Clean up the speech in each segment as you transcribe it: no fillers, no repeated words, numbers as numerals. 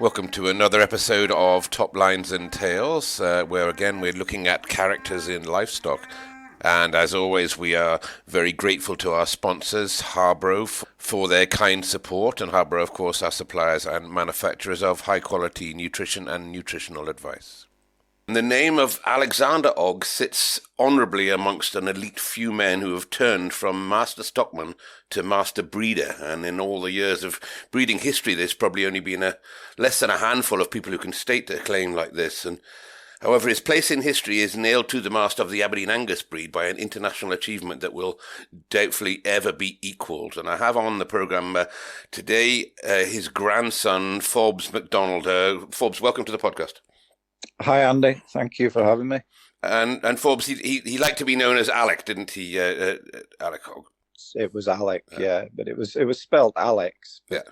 Welcome to another episode of Top Lines and Tales, where again we're looking at characters in livestock. And as always, we are very grateful to our sponsors, Harbro, for their kind support. And Harbro, of course, are suppliers and manufacturers of high-quality nutrition and nutritional advice. The name of Alexander Ogg sits honourably amongst an elite few men who have turned from master stockman to master breeder, and in all the years of breeding history there's probably only been less than a handful of people who can state a claim like this. And however, his place in history is nailed to the mast of the Aberdeen Angus breed by an international achievement that will doubtfully ever be equalled. And I have on the programme today his grandson, Forbes MacDonald. Forbes, welcome to the podcast. Hi, Andy. Thank you for having me. And Forbes, he liked to be known as Alec, didn't he, Alec Ogg? It was Alec, yeah, but it was spelled Alex. Yeah.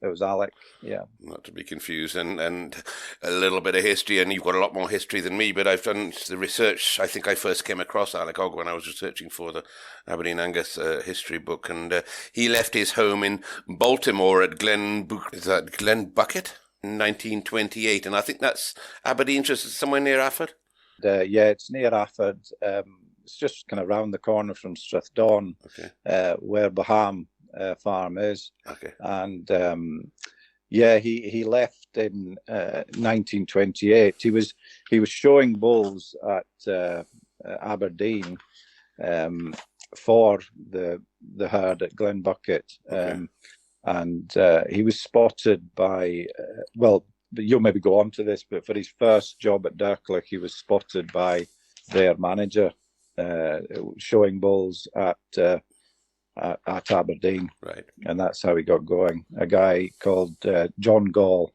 It was Alec, yeah. Not to be confused, and a little bit of history, and you've got a lot more history than me, but I've done the research. I think I first came across Alec Ogg when I was researching for the Aberdeen Angus history book, and he left his home in Baltimore at Glenbucket in 1928, and I think that's Aberdeen, just somewhere near Afford? Yeah, it's near Afford. It's just kind of round the corner from Strathdon, okay. Where Baham farm is. Okay. And he left in 1928. He was showing bulls at Aberdeen for the herd at Glenbucket. Okay. And he was spotted by, you'll maybe go on to this, but for his first job at Dirklich, he was spotted by their manager showing bulls at Aberdeen. Right. And that's how he got going. A guy called John Gall.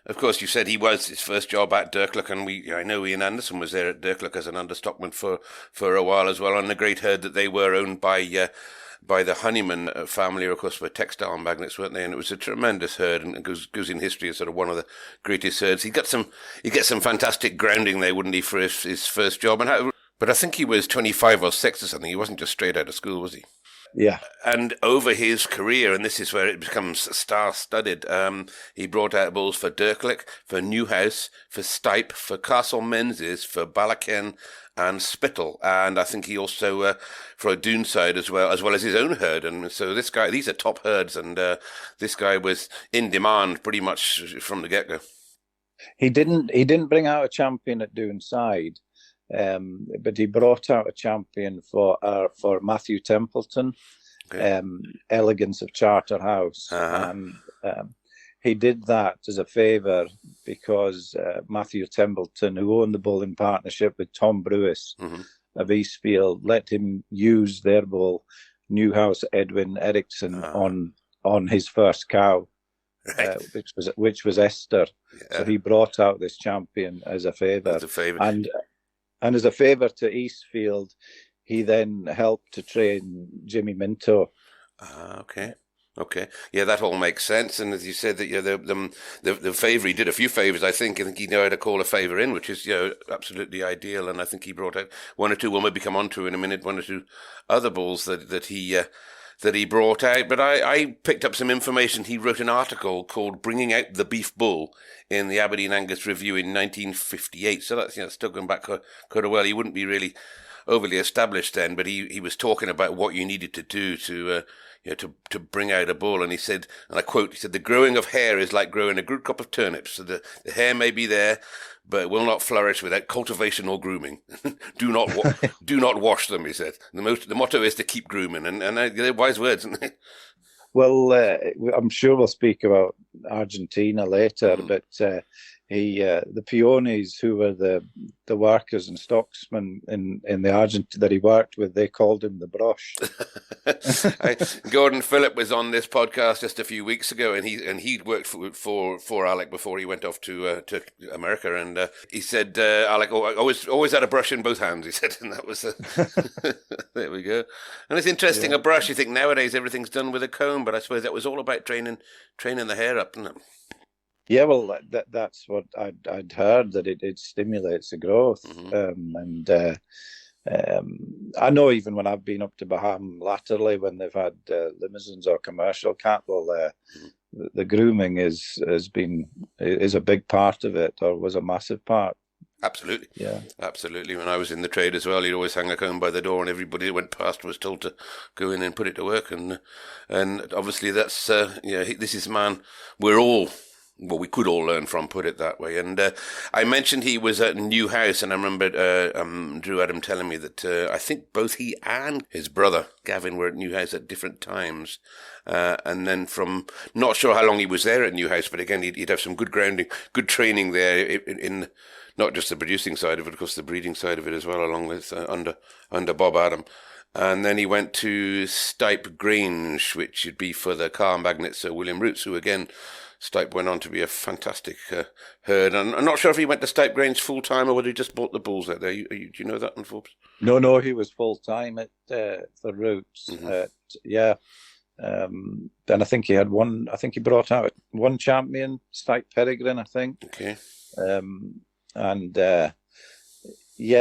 Of course, you said he was his first job at Dirklich, and I know Ian Anderson was there at Dirklich as an understockman for a while as well, on the great herd that they were owned by the Honeyman family, of course, were textile magnates, weren't they? And it was a tremendous herd, and it goes in history as sort of one of the greatest herds. He got some fantastic grounding there, wouldn't he, for his first job? But I think he was 25 or 6 or something. He wasn't just straight out of school, was he? Yeah. And over his career, and this is where it becomes star-studded, he brought out bulls for Dirklich, for Newhouse, for Stipe, for Castle Menzies, for Balaken and Spittle, and I think he also for Doonside as well as his own herd. And so these are top herds, and this guy was in demand pretty much from the get-go. He didn't bring out a champion at Doonside. But he brought out a champion for Matthew Templeton, okay. Elegance of Charterhouse, and he did that as a favour because Matthew Templeton, who owned the bull in partnership with Tom Brewis of Eastfield, let him use their bull, Newhouse Edwin Eriksson, on his first cow. Right. Which was Esther. Yeah. So he brought out this champion as a favour. And as a favour to Eastfield, he then helped to train Jimmy Minto. Okay. Yeah, that all makes sense. And as you said, that the favour, he did a few favours. I think he knew how to call a favour in, which is absolutely ideal. And I think he brought out one or two. We'll maybe come on to in a minute. One or two other bulls that he brought out. But I picked up some information. He wrote an article called "Bringing Out the Beef Bull" in the Aberdeen Angus Review in 1958. So that's still going back quite a while. He wouldn't be really overly established then, but he was talking about what you needed to do to bring out a bull. And he said, and I quote, he said, "The growing of hair is like growing a good crop of turnips. So the hair may be there, but it will not flourish without cultivation or grooming. do not wash them," he said. The motto is to keep grooming, and they're wise words, aren't they? Well, I'm sure we'll speak about Argentina later, but the peones who were the workers and stocksmen in the Argentina that he worked with, they called him the brush. Gordon Phillip was on this podcast just a few weeks ago, and he worked for Alec before he went off to America, and he said Alec always had a brush in both hands. He said, and that was there we go. And it's interesting, a brush. You think nowadays everything's done with a comb, but I suppose that was all about training the hair up, isn't it? Yeah, well, that's what I'd heard, that it stimulates the growth, and I know even when I've been up to Baham latterly, when they've had limousines or commercial cattle, the grooming is a big part of it, or was a massive part. Absolutely. Yeah. Absolutely. When I was in the trade as well, he'd always hang a comb by the door, and everybody that went past was told to go in and put it to work. And obviously that's, this is a man we could all learn from, put it that way. And I mentioned he was at Newhouse, and I remember Drew Adam telling me that I think both he and his brother, Gavin, were at Newhouse at different times. And then not sure how long he was there at Newhouse, but again, he'd have some good grounding, good training there in not just the producing side of it, of course, the breeding side of it as well, along with under Bob Adam. And then he went to Stipe Grange, which would be for the car magnet Sir William Roots, who again, Stipe went on to be a fantastic herd. And I'm not sure if he went to Stipe Grange full time or whether he just bought the bulls out there. Do you know that one, Forbes? No, he was full time at the Roots. Mm-hmm. Then I think he had one. I think he brought out one champion, Stipe Peregrine, I think. Okay. He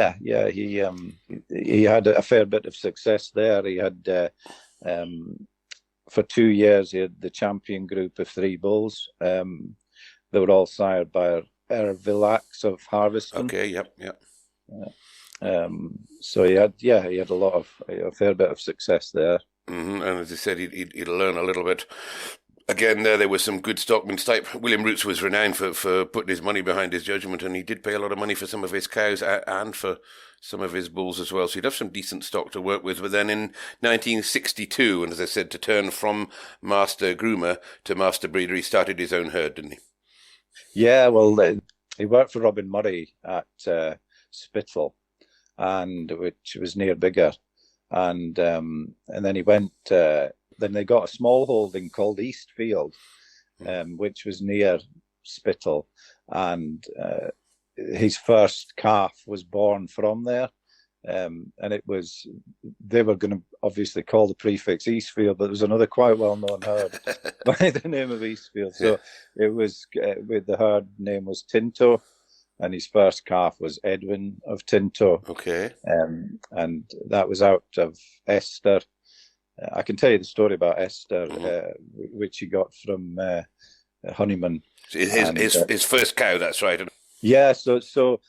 had a fair bit of success there. He had for 2 years he had the champion group of 3 bulls. They were all sired by Villax of Harveston. Okay, yep. So he had a fair bit of success there. Mm-hmm. And as I said, he'd learn a little bit. Again, there was some good stockman. Stipe William Roots was renowned for putting his money behind his judgment, and he did pay a lot of money for some of his cows and for some of his bulls as well. So he'd have some decent stock to work with. But then in 1962, and as I said, to turn from master groomer to master breeder, he started his own herd, didn't he? Yeah, well, he worked for Robin Murray at Spittal, which was near Biggar, and then he went. Then they got a small holding called Eastfield, which was near Spittal, and his first calf was born from there. And they were going to obviously call the prefix Eastfield, but there was another quite well-known herd by the name of Eastfield. So it was, with the herd name was Tinto, and his first calf was Edwin of Tinto. Okay. And that was out of Esther. I can tell you the story about Esther, which he got from Honeyman. His first cow, that's right. Yeah, so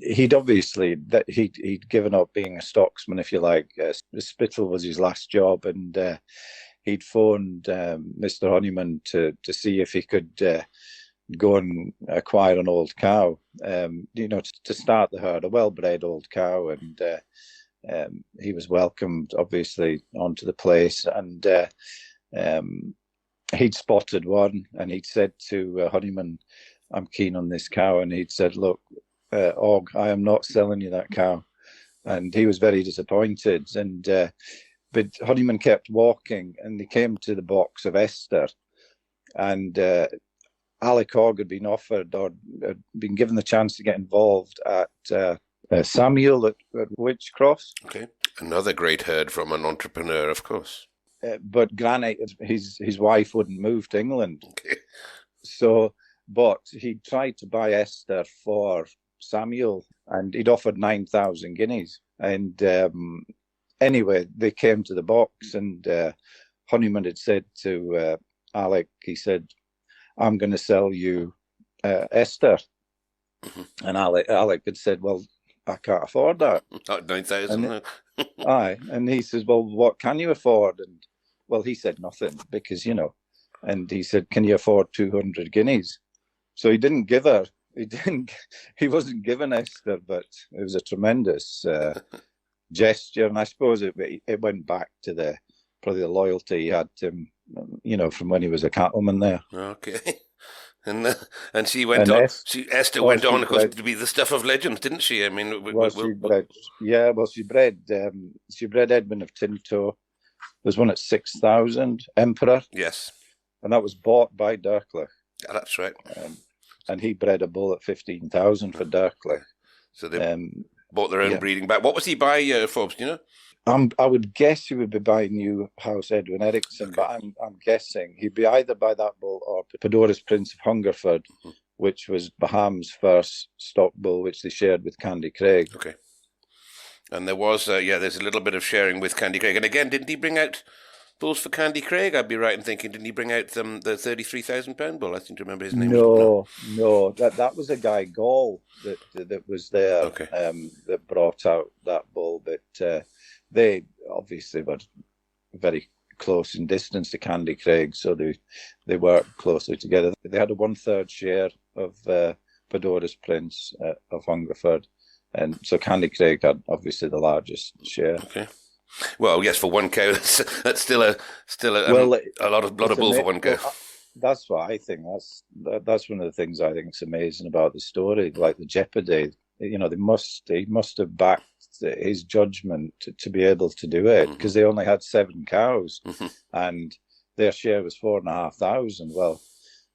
he'd obviously he'd given up being a stocksman, if you like. Spittal was his last job, and he'd phoned Mr. Honeyman to see if he could go and acquire an old cow, to start the herd, a well-bred old cow, and he was welcomed, obviously, onto the place, and he'd spotted one, and he'd said to Honeyman, "I'm keen on this cow," and he'd said, "Look, Ogg, I am not selling you that cow," and he was very disappointed. But Honeyman kept walking, and he came to the box of Esther, and Alec Ogg had been offered or had been given the chance to get involved at Samuel at Witchcross. Okay, another great herd from an entrepreneur, of course. But Granny, his wife, wouldn't move to England. Okay. But he tried to buy Esther for Samuel, and he'd offered 9,000 guineas. And anyway, they came to the box, and Honeyman had said to Alec, he said, "I'm going to sell you Esther." Mm-hmm. And Alec had said, "Well, I can't afford that." Not 9,000. Aye. And he says, "Well, what can you afford?" And well, he said nothing, because, and he said, "Can you afford 200 guineas?" So he didn't give her, he wasn't given Esther, but it was a tremendous gesture. And I suppose it went back to probably the loyalty he had to him, from when he was a cattleman there. Okay. And she went on. Esther went on, of course, to be the stuff of legend, didn't she? I mean, she bred Edmund of Tinto. There's one at 6,000, Emperor. Yes. And that was bought by Dirklich. Yeah, that's right. And he bred a bull at 15,000 for Dirklich. So they bought their own breeding back. What was he by, Forbes? Do you know? I would guess he would be by Newhouse Edwin Ericsson, but I'm guessing he'd be either by that bull or Padora's Prince of Hungerford, which was Baham's first stock bull, which they shared with Candy Craig. Okay. And there was, there's a little bit of sharing with Candy Craig. And again, didn't he bring out bulls for Candy Craig, I'd be right in thinking. Didn't he bring out the £33,000 bull? I seem to remember his name. No. That was a guy Gall that was there. Okay. That brought out that bull, but they obviously were very close in distance to Candy Craig, so they worked closely together. They had a 1/3 share of Padora's Prince of Hungerford, and so Candy Craig had obviously the largest share. Okay. Well, yes, for one cow, that's still a lot of bull for one cow. That's what I think. That's one of the things I think is amazing about the story. Like the jeopardy, he must have backed his judgment to be able to do it, because they only had 7 cows, and their share was 4,500. Well,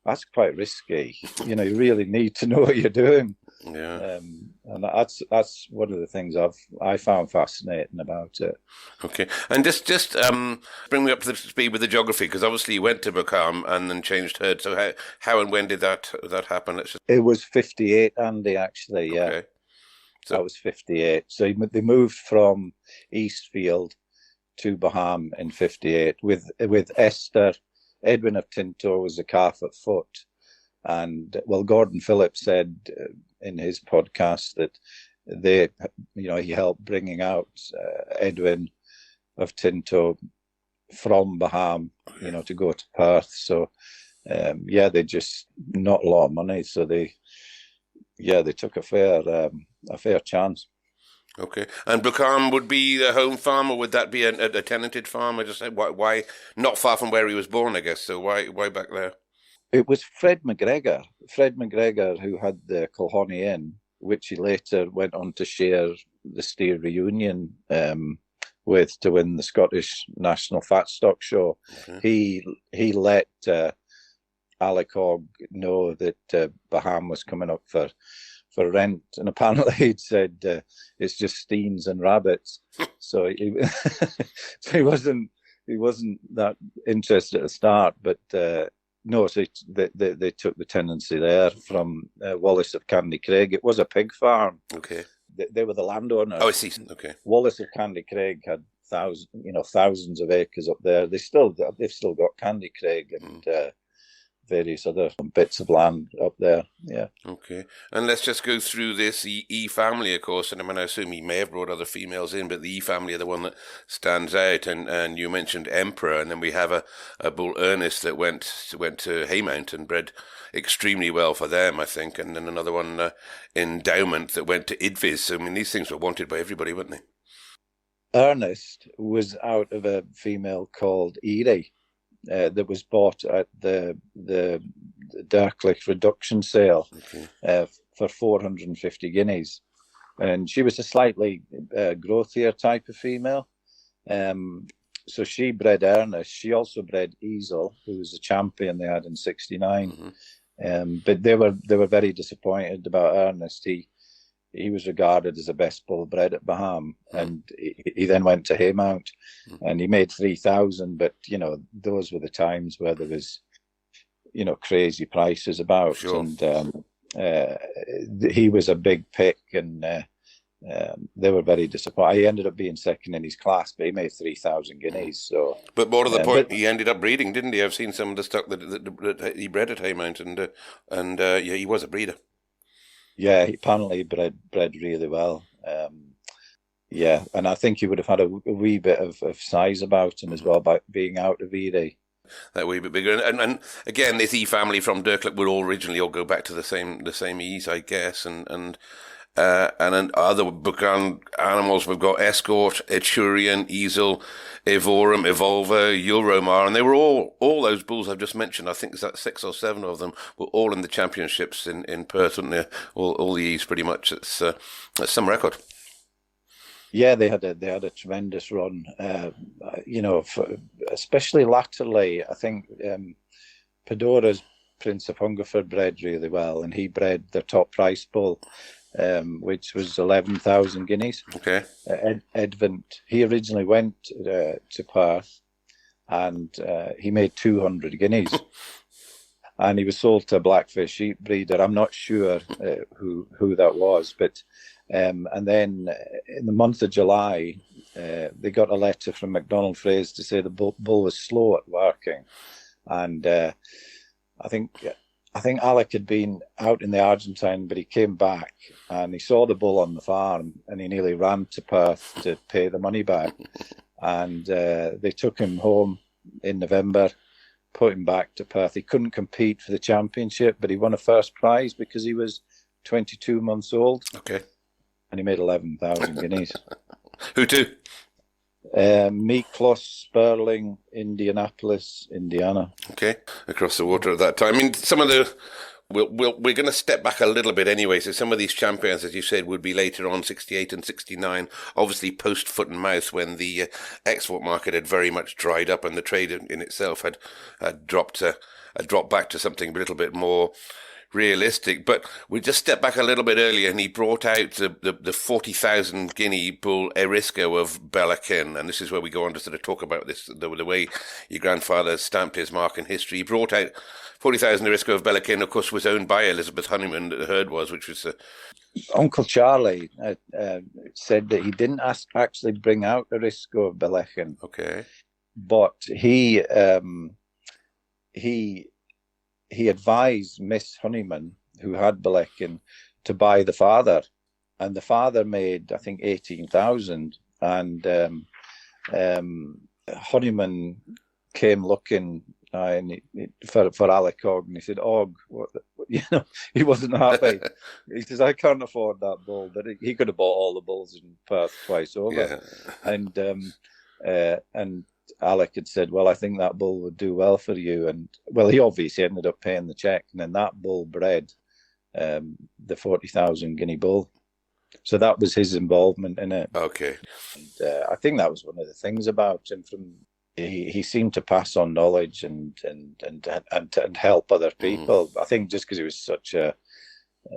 that's quite risky. You really need to know what you're doing. Yeah. And that's one of the things I found fascinating about it. Okay, and just bring me up to speed with the geography, because obviously you went to Buckham and then changed herd. So how and when did that happen? It was 58, Andy. Actually, yeah. Okay. So that was 58. So they moved from Eastfield to Baham in 58 with Esther. Edwin of Tinto was a calf at foot, and Gordon Phillips said in his podcast that he helped bringing out Edwin of Tinto from Baham, to go to Perth. So they just not a lot of money, so they took a fair chance. Okay, and Buckham would be the home farm, or would that be a tenanted farm? I just said why not far from where he was born, I guess. So why back there? It was Fred Mcgregor, who had the Kilhoney Inn, which he later went on to share the steer reunion with to win the Scottish National Fat Stock Show. Okay. He let Alec Ogg know that Baham was coming up for rent, and apparently he'd said it's just steens and rabbits. So he wasn't that interested at the start, but no, so they took the tenancy there from Wallace of Candy Craig. It was a pig farm. Okay, they were the landowners. Oh, I see. Okay, Wallace of Candy Craig had thousands of acres up there. They've still got Candy Craig and various other bits of land up there. Yeah. Okay, and let's just go through this. The E family, of course, and I assume he may have brought other females in, but the E family are the one that stands out. And you mentioned Emperor, and then we have a bull Ernest that went to Haymount and bred extremely well for them, I think, and then another one Endowment that went to Idvis. So, I mean, these things were wanted by everybody, weren't they? Ernest was out of a female called Erie. That was bought at the Derklich reduction sale for 450 guineas, and she was a slightly growthier type of female. So she bred Ernest. She also bred Easel, who was a champion they had in '69. But they were very disappointed about Ernest. He was regarded as the best bull bred at Baham, and he then went to Haymount, and he made 3,000. But those were the times where there was, crazy prices about, sure. And he was a big pick, and they were very disappointed. He ended up being second in his class, but he made 3,000 guineas. So, but more to the point, he ended up breeding, didn't he? I've seen some of the stock that he bred at Haymount, and he was a breeder. Yeah, he apparently bred really well. And I think he would have had a wee bit of size about him as well, by being out of Erie. That wee bit bigger, and again, this E family from Derklich would all originally all go back to the same E's, I guess, and then other Buchan animals, we've got Escort, Eturian, Easel, Evorum, Evolver, Euromar, and they were all those bulls I've just mentioned. I think there's 6 or 7 of them were all in the championships in Perth, weren't they? All the E's pretty much. That's some record. Yeah, they had a tremendous run. Especially latterly, I think Padora's Prince of Hungerford bred really well, and he bred the top price bull, which was 11,000 guineas. Okay. Edvent. He originally went to Perth, and he made 200 guineas. And he was sold to a Blackfish sheep breeder. I'm not sure who that was, but and then in the month of July, they got a letter from McDonald Fraser to say the bull was slow at working, and I think Alec had been out in the Argentine, but he came back and he saw the bull on the farm, and he nearly ran to Perth to pay the money back. And they took him home in November, put him back to Perth. He couldn't compete for the championship, but he won a first prize because he was 22 months old. Okay. And he made 11,000 guineas. Who to? Miklos, Sperling, Indianapolis, Indiana. Okay, across the water at that time. I mean, some of the we're going to step back a little bit anyway. So some of these champions, as you said, would be later on, 68 and 69. Obviously, post foot and mouth, when the export market had very much dried up and the trade in itself had dropped back to something a little bit more realistic. But we just stepped back a little bit earlier, and he brought out the 40,000 guinea bull Erisco of Bellakin, and this is where we go on to sort of talk about this, the way your grandfather stamped his mark in history. He brought out 40,000 Erisco of Bellakin, of course, was owned by Elizabeth Honeyman, the herd was, which was Uncle Charlie said that he didn't actually bring out Erisco of Bellakin. Okay. But he advised Miss Honeyman, who had Bellakin, to buy the father, and the father made, I think, 18,000. And Honeyman came looking for Alec Ogg, and he said, "Ogg, he wasn't happy." He says, "I can't afford that bull," but he could have bought all the bulls in Perth twice over. Yeah. And Alec had said, "Well, I think that bull would do well for you." And well, he obviously ended up paying the check, and then that bull bred the 40,000 guinea bull. So that was his involvement in it. Okay. And, I think that was one of the things about him. He seemed to pass on knowledge and help other people. I think just because he was such an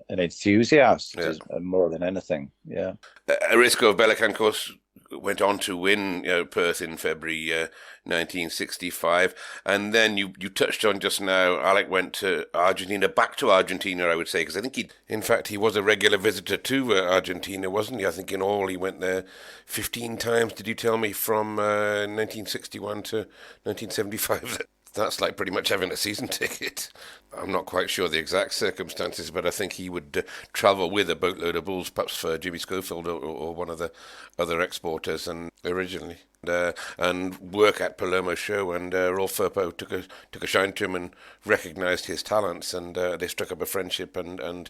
enthusiast, more than anything. Yeah. Erisco of Bellakin, of course, went on to win Perth in February 1965, and then you touched on just now, Alec went to Argentina, back to Argentina, I would say, because I think he was a regular visitor to Argentina, wasn't he? I think in all he went there 15 times, did you tell me, from 1961 to 1975? That's like pretty much having a season ticket. I'm not quite sure the exact circumstances, but I think he would travel with a boatload of bulls, perhaps for Jimmy Schofield or one of the other exporters, and originally, and work at Palermo show. And Rolf Firpo took a shine to him and recognised his talents, and they struck up a friendship. And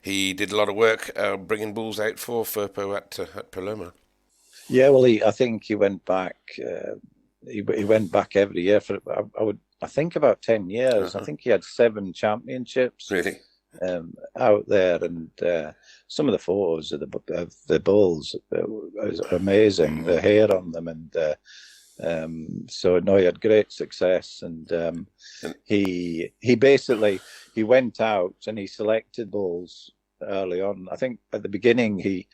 he did a lot of work bringing bulls out for Firpo at Palermo. Yeah, well, I think he went back. He went back every year for I think about 10 years. I think he had 7 championships. Really? Out there, and some of the photos of the bulls are amazing. The hair on them, and so no, he had great success. And he basically went out and he selected bulls early on. I think at the beginning he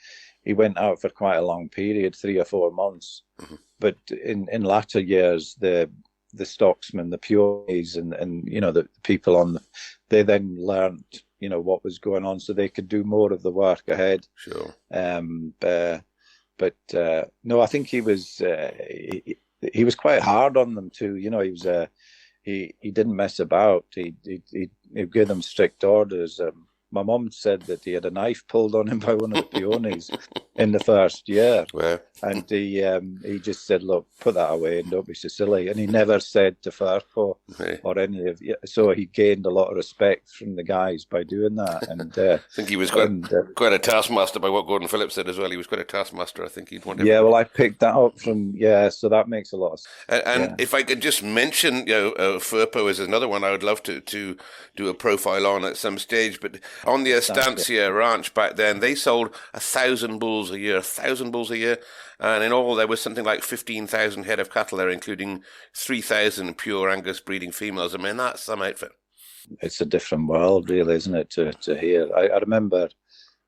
went out for quite a long period, 3 or 4 months. Mm-hmm. But in latter years, the stocksmen, the peonies, and the people they then learned what was going on, so they could do more of the work ahead. Sure. But no, I think he was quite hard on them too. He didn't mess about. He gave them strict orders. My mum said that he had a knife pulled on him by one of the peonies in the first year. Well. And he just said, "Look, put that away and don't be so silly." And he never said to Firpo or any of you. So he gained a lot of respect from the guys by doing that. And I think he was quite a taskmaster by what Gordon Phillips said as well. He was quite a taskmaster. I think he'd wanted. Yeah, well, I picked that up from so that makes a lot of sense. And if I could just mention, Firpo is another one I would love to do a profile on at some stage. But on the Estancia Ranch back then, they sold 1,000 bulls a year, and in all there was something like 15,000 head of cattle there, including 3,000 pure Angus breeding females. I mean, that's some outfit. It's a different world, really, isn't it? To hear. I remember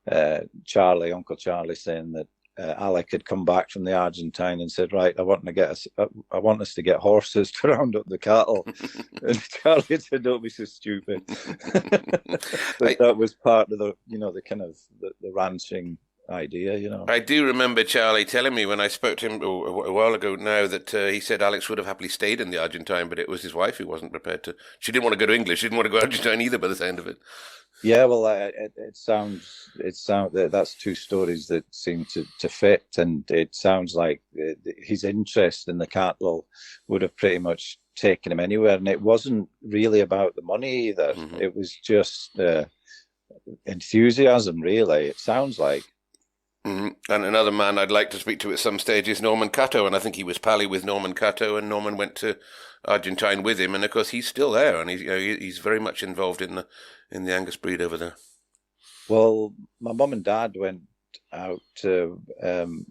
Uncle Charlie, saying that Alec had come back from the Argentine and said, "Right, I want us to get horses to round up the cattle." And Charlie said, "Don't be so stupid." But that was part of the kind of the ranching idea, you know. I do remember Charlie telling me when I spoke to him a while ago now that he said Alex would have happily stayed in the Argentine, but it was his wife who wasn't prepared to. She didn't want to go to English. She didn't want to go to Argentine either, by the sound of it. Yeah, well, it sounds that's two stories that seem to fit, and it sounds like his interest in the cattle would have pretty much taken him anywhere, and it wasn't really about the money either. Mm-hmm. It was just enthusiasm, really. It sounds like. Mm-hmm. And another man I'd like to speak to at some stage is Norman Catto, and I think he was pally with Norman Catto, and Norman went to Argentine with him, and of course he's still there, and he's very much involved in the Angus breed over there. Well, my mum and dad went out to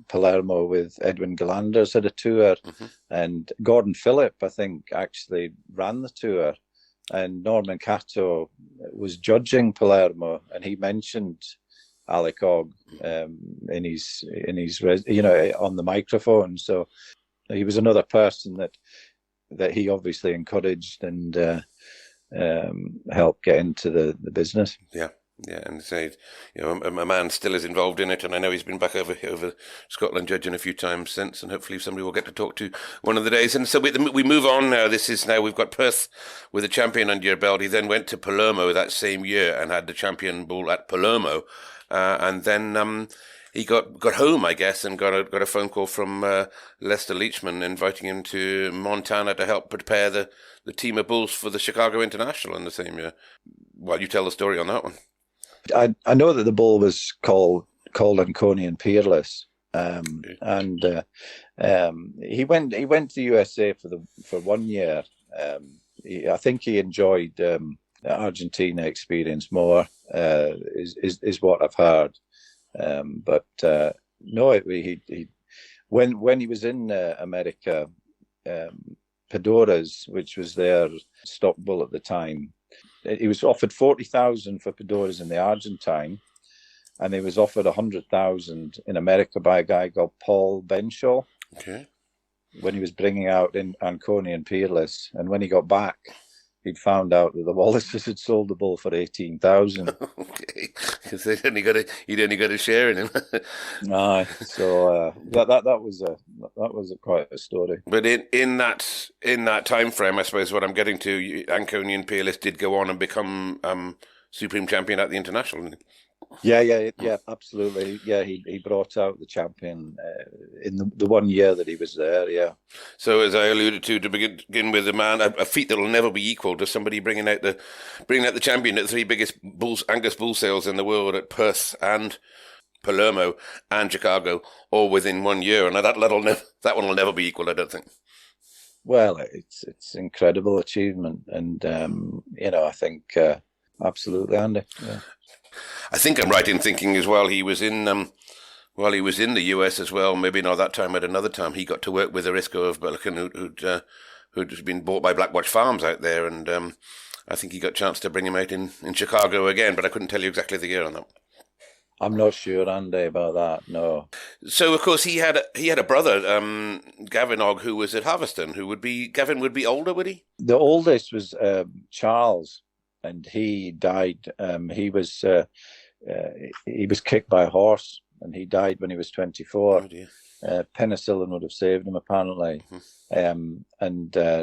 Palermo with Edwin Galanders, had a tour, mm-hmm. and Gordon Phillip, I think, actually ran the tour, and Norman Catto was judging Palermo, and he mentioned Alec Ogg in his on the microphone. So he was another person that he obviously encouraged and helped get into the business. Yeah, and so a man still is involved in it, and I know he's been back over Scotland judging a few times since, and hopefully somebody will get to talk to one of the days. And so we move on now. We've got Perth with a champion under your belt. He then went to Palermo that same year and had the champion bull at Palermo. And then he got home, I guess, and got a phone call from Lester Leachman inviting him to Montana to help prepare the team of bulls for the Chicago International in the same year. Well, you tell the story on that one. I know that the bull was called Anconian Peerless, and he went to the USA for 1 year. I think he enjoyed the Argentina experience more, is what I've heard. But no, he when he was in America, Pedoras, which was their stock bull at the time, he was offered 40,000 for Pedoras in the Argentine, and he was offered 100,000 in America by a guy called Paul Benshaw. Okay. When he was bringing out in Anconian Peerless, and when he got back, he'd found out that the Wallaces had sold the bull for 18,000. Okay, because he'd only got a share in him. Aye, so that was quite a story. But in that time frame, I suppose what I'm getting to, Anconian Peerless did go on and become supreme champion at the international. Didn't he? Yeah, absolutely. Yeah, he brought out the champion in the 1 year that he was there. Yeah. So as I alluded to begin with, a feat that will never be equal to somebody bringing out the champion at the three biggest Angus bull sales in the world at Perth and Palermo and Chicago, all within 1 year, and that one will never be equal, I don't think. Well, it's incredible achievement, and I think absolutely, Andy. Yeah. I think I'm right in thinking as well. He was in the US as well. Maybe not that time, at another time. He got to work with Erisco of Billiken, who'd been bought by Blackwatch Farms out there, and I think he got a chance to bring him out in Chicago again. But I couldn't tell you exactly the year on that. I'm not sure, Andy, about that. No. So of course he had a brother, Gavin Ogg, who was at Harveston. Gavin would be older, would he? The oldest was Charles. And he died. He was kicked by a horse, and he died when he was 24. Oh dear. Penicillin would have saved him, apparently. Mm-hmm.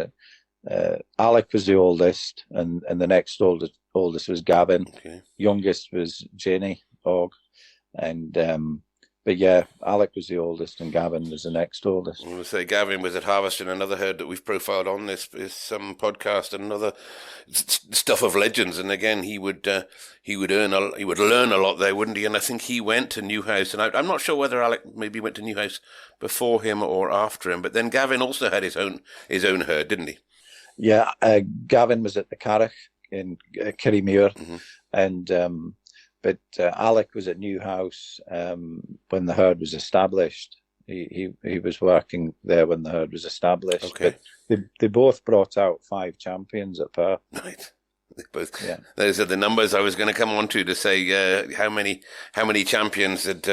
Alec was the oldest, and the next oldest was Gavin. Okay. Youngest was Janie Ogg, and but yeah, Alec was the oldest, and Gavin was the next oldest. I would say Gavin was at Harveston, another herd that we've profiled on this podcast, and another stuff of legends. And again, he would learn a lot there, wouldn't he? And I think he went to Newhouse, and I'm not sure whether Alec maybe went to Newhouse before him or after him. But then Gavin also had his own herd, didn't he? Yeah, Gavin was at the Carrick in Kirriemuir, mm-hmm. and. But Alec was at Newhouse when the herd was established. He was working there when the herd was established. Okay. But they both brought out 5 champions at Perth. Right. They both. Yeah. Those are the numbers I was going to come on to say how many champions had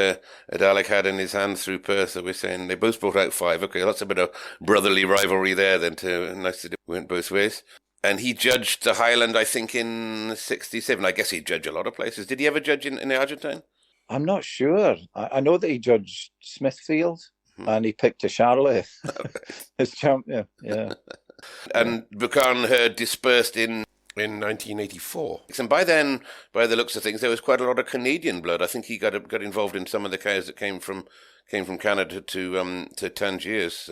Alec had in his hands through Perth. So we're saying they both brought out 5. Okay, that's a bit of brotherly rivalry there. Then nice to do. Went both ways. And he judged the Highland, I think, in 1967. I guess he'd judge a lot of places. Did he ever judge in the Argentine? I'm not sure. I know that he judged Smithfield, and he picked a Charlie as champion. Yeah. And Buchan Herd dispersed in 1984. And by then, by the looks of things, there was quite a lot of Canadian blood. I think he got involved in some of the cows that came from Canada to Tangiers.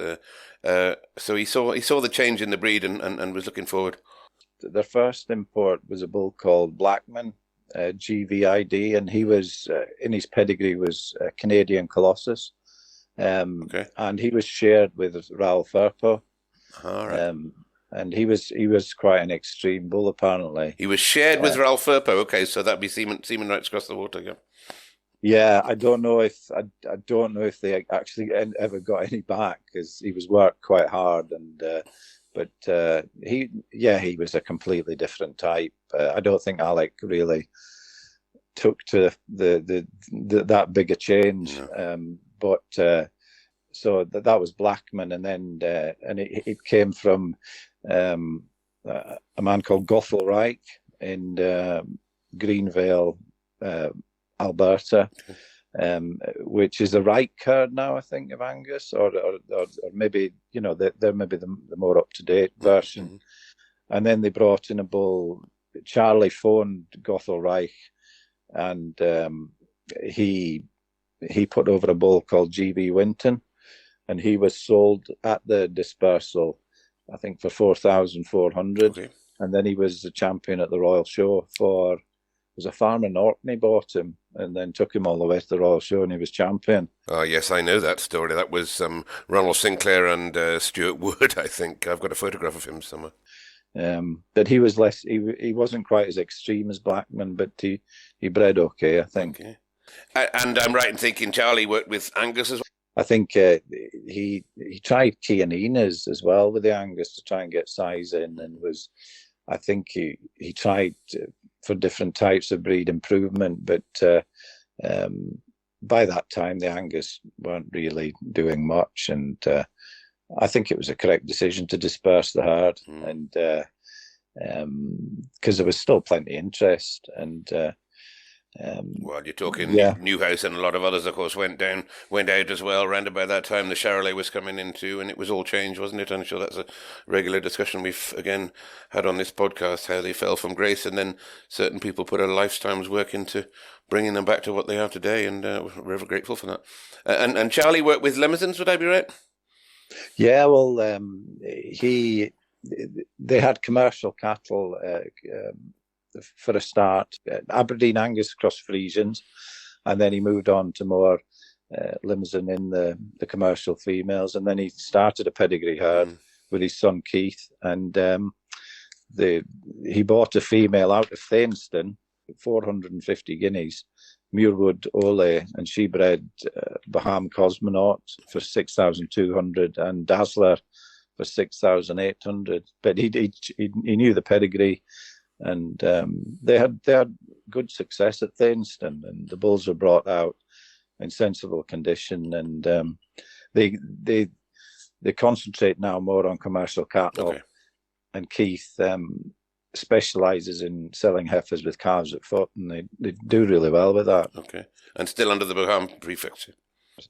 So he saw the change in the breed and was looking forward. Their first import was a bull called Blackman, GVID, and he was in his pedigree was Canadian Colossus, and he was shared with Raoul Firpo. All right. And he was quite an extreme bull, apparently. He was shared with Raoul Firpo. Okay, so that'd be semen rights across the water. Yeah. Yeah, I don't know if they actually ever got any back, because he was worked quite hard, and but he was a completely different type. I don't think Alec really took to that big a change. No. So that was Blackman, and then and it came from a man called Gothel Reich in Greenvale, Alberta, which is the Reich herd now, I think, of Angus, or maybe they're maybe the more up to date version. Mm-hmm. And then they brought in a bull. Charlie phoned Gothel Reich, and he put over a bull called GB Winton. And he was sold at the dispersal, I think, for 4,400. Okay. And then he was the champion at the Royal Show for, was a farmer in Orkney bought him and then took him all the way to the Royal Show, and he was champion. Oh, yes, I know that story. That was Ronald Sinclair and Stuart Wood, I think. I've got a photograph of him somewhere. But he was less, he wasn't quite as extreme as Blackman, but he bred okay, I think. Okay. And I'm right in thinking Charlie worked with Angus as well? I think he tried Chianinas as well with the Angus to try and get size in, and I think he tried for different types of breed improvement, but by that time the Angus weren't really doing much, and I think it was a correct decision to disperse the herd, and because there was still plenty of interest, and well, you're talking Newhouse and a lot of others, of course, went out as well. Around about that time, the Charolais was coming in too, and it was all changed, wasn't it? I'm sure that's a regular discussion we've again had on this podcast, how they fell from grace, and then certain people put a lifetime's work into bringing them back to what they are today, and we're ever grateful for that. And Charlie worked with Limousins, would I be right? Yeah, well, they had commercial cattle. For a start, Aberdeen Angus cross Friesians, and then he moved on to more Limousin in the commercial females, and then he started a pedigree herd with his son Keith, and he bought a female out of Thainston, 450 guineas, Muirwood Ole, and she bred Baham Cosmonaut for 6,200 and Dazzler for 6,800, but he knew the pedigree. And they had good success at Thainston, and the bulls were brought out in sensible condition, and they concentrate now more on commercial cattle. Okay. And Keith specialises in selling heifers with calves at foot, and they do really well with that. Okay, and still under the Baham prefecture.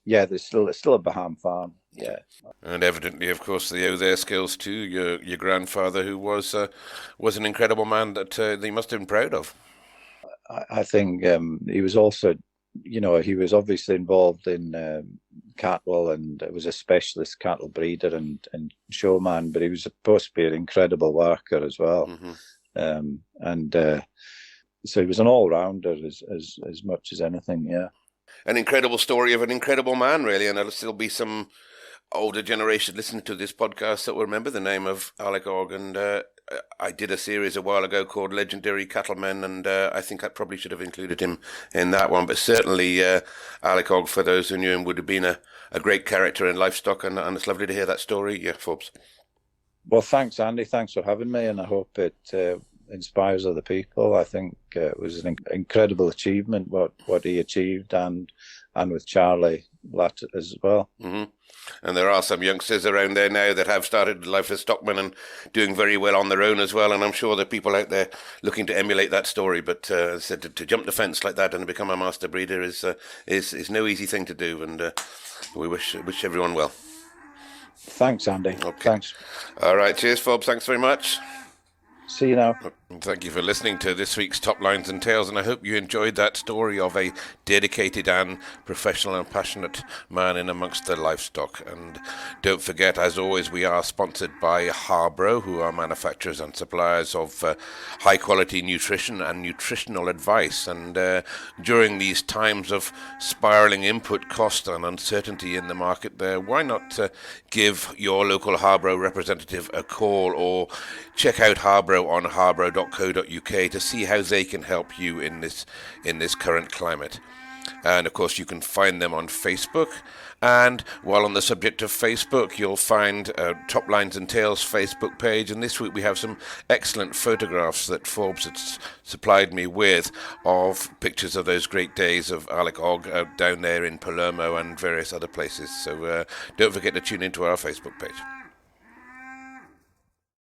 Yeah, there's still a Baham farm. Yeah, and evidently, of course, they owe their skills to your grandfather, who was an incredible man that they must have been proud of. I think he was also, he was obviously involved in cattle, and was a specialist cattle breeder and showman, but he was supposed to be an incredible worker as well. Mm-hmm. So he was an all-rounder as much as anything. Yeah. An incredible story of an incredible man, really, and there'll still be some older generation listening to this podcast that will remember the name of Alec Ogg, and I did a series a while ago called Legendary Cattlemen, and I think I probably should have included him in that one, but certainly Alec Ogg, for those who knew him, would have been a great character in Livestock, and it's lovely to hear that story. Yeah, Forbes. Well, thanks, Andy. Thanks for having me, and I hope it inspires other people. I think it was an incredible achievement what he achieved, and and with Charlie Blatt as well. Mm-hmm. And there are some youngsters around there now that have started life as stockmen and doing very well on their own as well. And I'm sure there are people out there looking to emulate that story. But as I said, to jump the fence like that and become a master breeder is no easy thing to do. And we wish everyone well. Thanks, Andy. Okay. Thanks. All right. Cheers, Forbes. Thanks very much. See you now. Thank you for listening to this week's Top Lines and Tales, and I hope you enjoyed that story of a dedicated and professional and passionate man in amongst the livestock. And don't forget, as always, we are sponsored by Harbro, who are manufacturers and suppliers of high-quality nutrition and nutritional advice. And during these times of spiralling input cost and uncertainty in the market there, why not give your local Harbro representative a call, or check out Harbro on harbro.co.uk to see how they can help you in this current climate. And of course you can find them on Facebook. And while on the subject of Facebook, you'll find Top Lines and Tales Facebook page, and this week we have some excellent photographs that Forbes has supplied me with of pictures of those great days of Alec Ogg down there in Palermo and various other places. So don't forget to tune into our Facebook page.